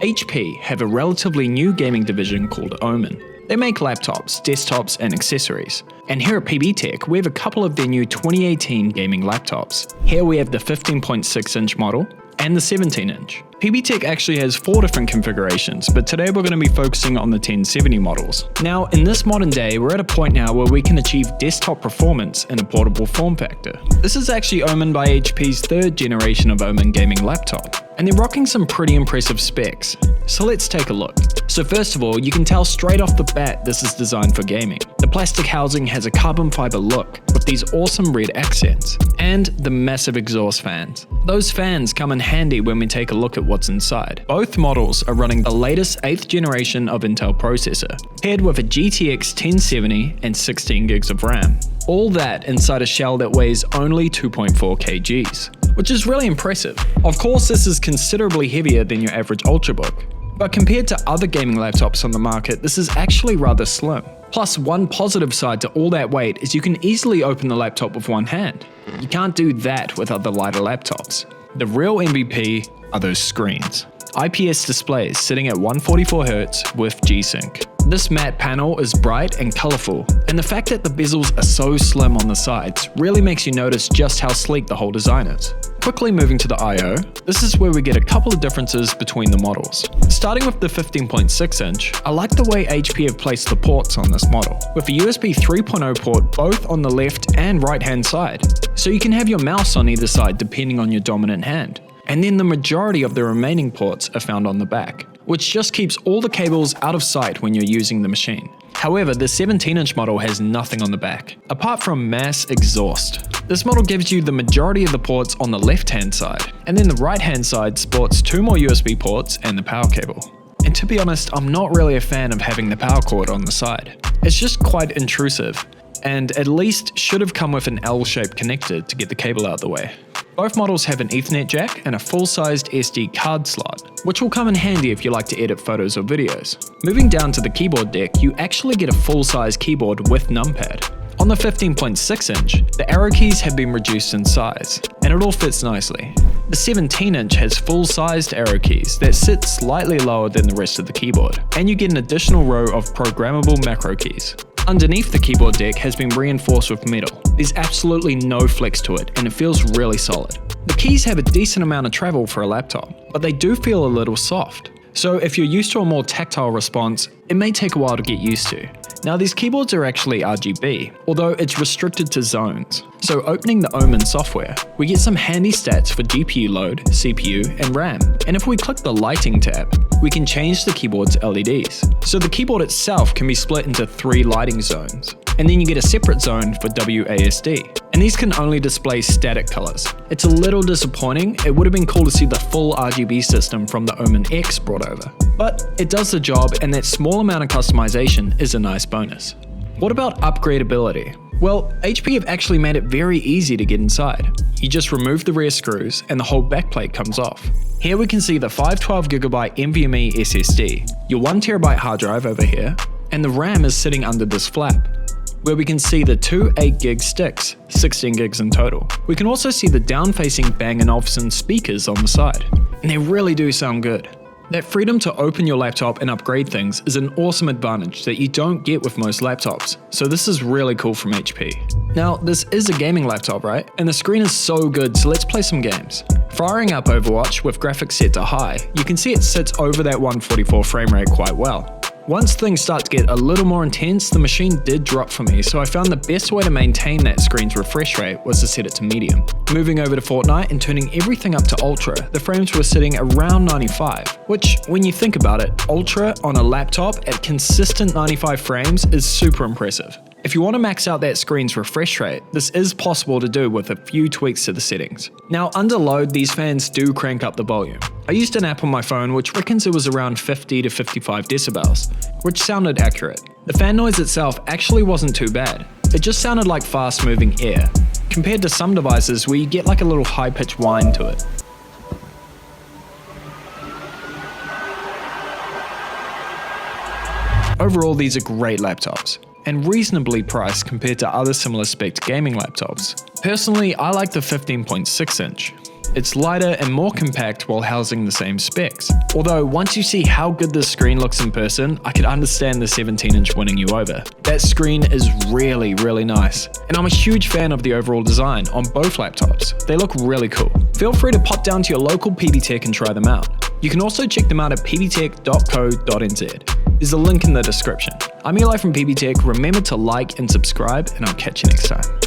HP have a relatively new gaming division called Omen. They make laptops, desktops, and accessories. And here at PB Tech, we have a couple of their new 2018 gaming laptops. Here we have the 15.6-inch model and the 17-inch. PB Tech actually has 4 different configurations, but today we're going to be focusing on the 1070 models. Now, in this modern day, we're at a point now where we can achieve desktop performance in a portable form factor. This is actually Omen by HP's 3rd generation of Omen gaming laptop, and they're rocking some pretty impressive specs. So let's take a look. So first of all, you can tell straight off the bat this is designed for gaming. The plastic housing has a carbon fiber look with these awesome red accents, and the massive exhaust fans. Those fans come in handy when we take a look at what's inside. Both models are running the latest 8th generation of Intel processor, paired with a GTX 1070 and 16 gigs of RAM. All that inside a shell that weighs only 2.4 kgs, which is really impressive. Of course, this is considerably heavier than your average Ultrabook, but compared to other gaming laptops on the market, this is actually rather slim. Plus, one positive side to all that weight is you can easily open the laptop with one hand. You can't do that with other lighter laptops. The real MVP are those screens. IPS displays sitting at 144Hz with G-Sync. This matte panel is bright and colorful, and the fact that the bezels are so slim on the sides really makes you notice just how sleek the whole design is. Quickly moving to the I/O, this is where we get a couple of differences between the models. Starting with the 15.6-inch, I like the way HP have placed the ports on this model, with a USB 3.0 port both on the left and right hand side, so you can have your mouse on either side depending on your dominant hand. And then the majority of the remaining ports are found on the back, which just keeps all the cables out of sight when you're using the machine. However, the 17-inch model has nothing on the back, apart from mass exhaust. This model gives you the majority of the ports on the left-hand side, and then the right-hand side sports 2 more USB ports and the power cable. And to be honest, I'm not really a fan of having the power cord on the side. It's just quite intrusive, and at least should have come with an L-shaped connector to get the cable out of the way. Both models have an Ethernet jack and a full-sized SD card slot, which will come in handy if you like to edit photos or videos. Moving down to the keyboard deck, you actually get a full-size keyboard with numpad. On the 15.6-inch, the arrow keys have been reduced in size, and it all fits nicely. The 17-inch has full-sized arrow keys that sit slightly lower than the rest of the keyboard, and you get an additional row of programmable macro keys. Underneath the keyboard deck has been reinforced with metal. There's absolutely no flex to it, and it feels really solid. The keys have a decent amount of travel for a laptop, but they do feel a little soft. So if you're used to a more tactile response, it may take a while to get used to. Now these keyboards are actually RGB, although it's restricted to zones. So opening the Omen software, we get some handy stats for GPU load, CPU, and RAM. And if we click the lighting tab, we can change the keyboard's LEDs. So the keyboard itself can be split into 3 lighting zones. And then you get a separate zone for WASD. And these can only display static colors. It's a little disappointing. It would have been cool to see the full RGB system from the Omen X brought over. But it does the job, and that small amount of customization is a nice bonus. What about upgradeability? Well, HP have actually made it very easy to get inside. You just remove the rear screws and the whole backplate comes off. Here we can see the 512GB NVMe SSD, your 1TB hard drive over here, and the RAM is sitting under this flap, where we can see the 2 8GB sticks, 16 gigs in total. We can also see the down-facing Bang & Olufsen speakers on the side, and they really do sound good. That freedom to open your laptop and upgrade things is an awesome advantage that you don't get with most laptops, so this is really cool from HP. Now, this is a gaming laptop, right? And the screen is so good, so let's play some games. Firing up Overwatch with graphics set to high, you can see it sits over that 144 frame rate quite well. Once things start to get a little more intense, the machine did drop for me, so I found the best way to maintain that screen's refresh rate was to set it to medium. Moving over to Fortnite and turning everything up to Ultra, the frames were sitting around 95, which, when you think about it, Ultra on a laptop at consistent 95 frames is super impressive. If you want to max out that screen's refresh rate, this is possible to do with a few tweaks to the settings. Now, under load, these fans do crank up the volume. I used an app on my phone which reckons it was around 50 to 55 decibels, which sounded accurate. The fan noise itself actually wasn't too bad. It just sounded like fast moving air, compared to some devices where you get like a little high-pitched whine to it. Overall, these are great laptops, and reasonably priced compared to other similar spec gaming laptops. Personally, I like the 15.6-inch. It's lighter and more compact while housing the same specs. Although once you see how good this screen looks in person, I could understand the 17-inch winning you over. That screen is really nice. And I'm a huge fan of the overall design on both laptops. They look really cool. Feel free to pop down to your local PB Tech and try them out. You can also check them out at pbtech.co.nz. There's a link in the description. I'm Eli from PB Tech. Remember to like and subscribe, and I'll catch you next time.